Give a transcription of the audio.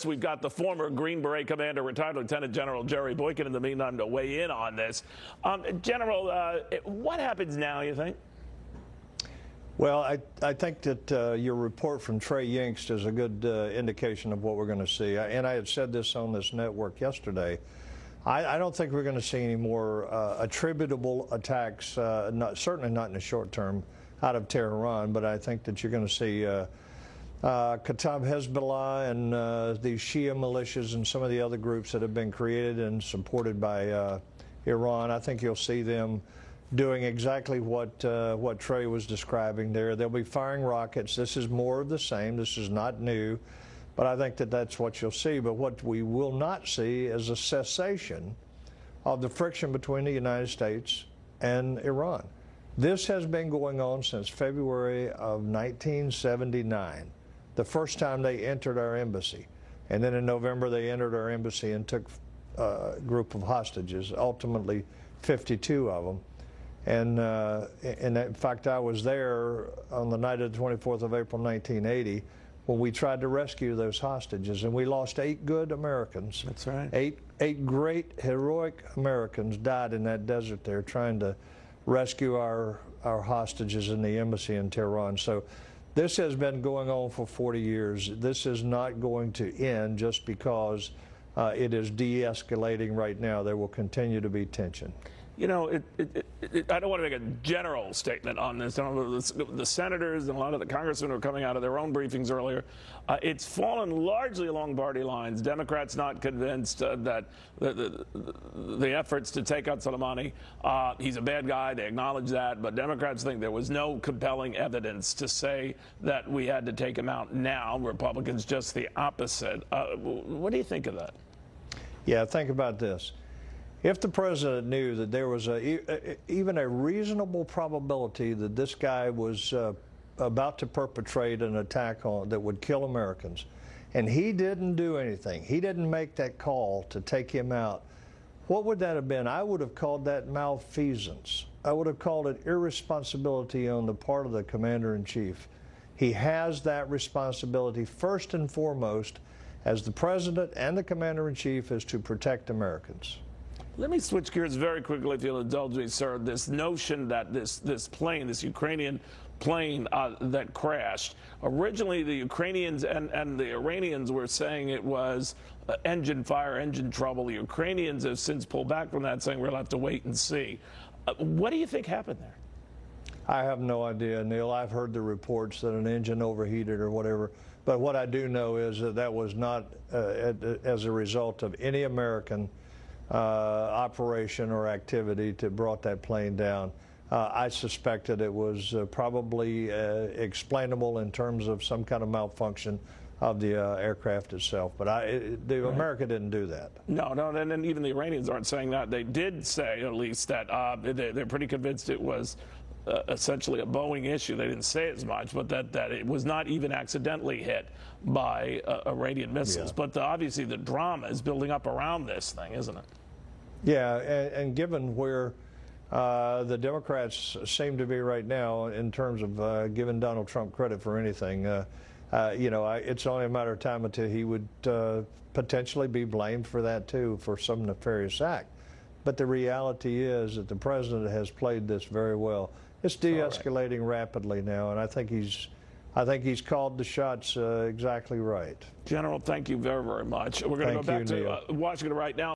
We've got the former Green Beret commander, retired Lieutenant General Jerry Boykin, in the meantime, to weigh in on this. General, what happens now, you think? Well, I think that your report from Trey Yingst is a good indication of what we're going to see. And I had said this on this network yesterday. I don't think we're going to see any more attributable attacks, certainly not in the short term, out of Tehran. But I think that you're going to see Kataib Hezbollah and these Shia militias and some of the other groups that have been created and supported by Iran. I think you'll see them doing exactly what Trey was describing there. They'll be firing rockets. This is more of the same. This is not new. But I think that that's what you'll see. But what we will not see is a cessation of the friction between the United States and Iran. This has been going on since February of 1979, the first time they entered our embassy. And then in November, they entered our embassy and took a group of hostages, ultimately 52 of them. And in fact, I was there on the night of the 24th of April, 1980, when we tried to rescue those hostages, and we lost 8 good Americans. That's right. Eight great, heroic Americans died in that desert there trying to rescue our hostages in the embassy in Tehran. So this has been going on for 40 years. This is not going to end just because it is de-escalating right now. There will continue to be tension. You know, I don't want to make a general statement on this. The senators and a lot of the congressmen who are coming out of their own briefings earlier, it's fallen largely along party lines. Democrats not convinced that the efforts to take out Soleimani, he's a bad guy, they acknowledge that, but Democrats think there was no compelling evidence to say that we had to take him out now. Republicans just the opposite. What do you think of that? Yeah, think about this. If the president knew that there was even a reasonable probability that this guy was about to perpetrate an attack that would kill Americans, and he didn't do anything, he didn't make that call to take him out, what would that have been? I would have called that malfeasance. I would have called it irresponsibility on the part of the commander-in-chief. He has that responsibility first and foremost as the president and the commander-in-chief is to protect Americans. Let me switch gears very quickly, if you'll indulge me, sir. This notion that this plane, this Ukrainian plane that crashed, originally the Ukrainians and the Iranians were saying it was engine fire, engine trouble. The Ukrainians have since pulled back from that, saying we'll have to wait and see. What do you think happened there? I have no idea, Neil. I've heard the reports that an engine overheated or whatever. But what I do know is that that was not as a result of any American operation or activity that brought that plane down. I suspected it was probably explainable in terms of some kind of malfunction of the aircraft itself. But America didn't do that. No, and even the Iranians aren't saying that. They did say, at least, that they're pretty convinced it was essentially a Boeing issue. They didn't say as much, but that it was not even accidentally hit by Iranian missiles. Yeah. But obviously the drama is building up around this thing, isn't it? Yeah, and given where the Democrats seem to be right now in terms of giving Donald Trump credit for anything, you know, it's only a matter of time until he would potentially be blamed for that too, for some nefarious act. But the reality is that the president has played this very well. It's de-escalating rapidly now, and I think he's called the shots exactly right. General, thank you very, very much. We're going to go back to Washington right now.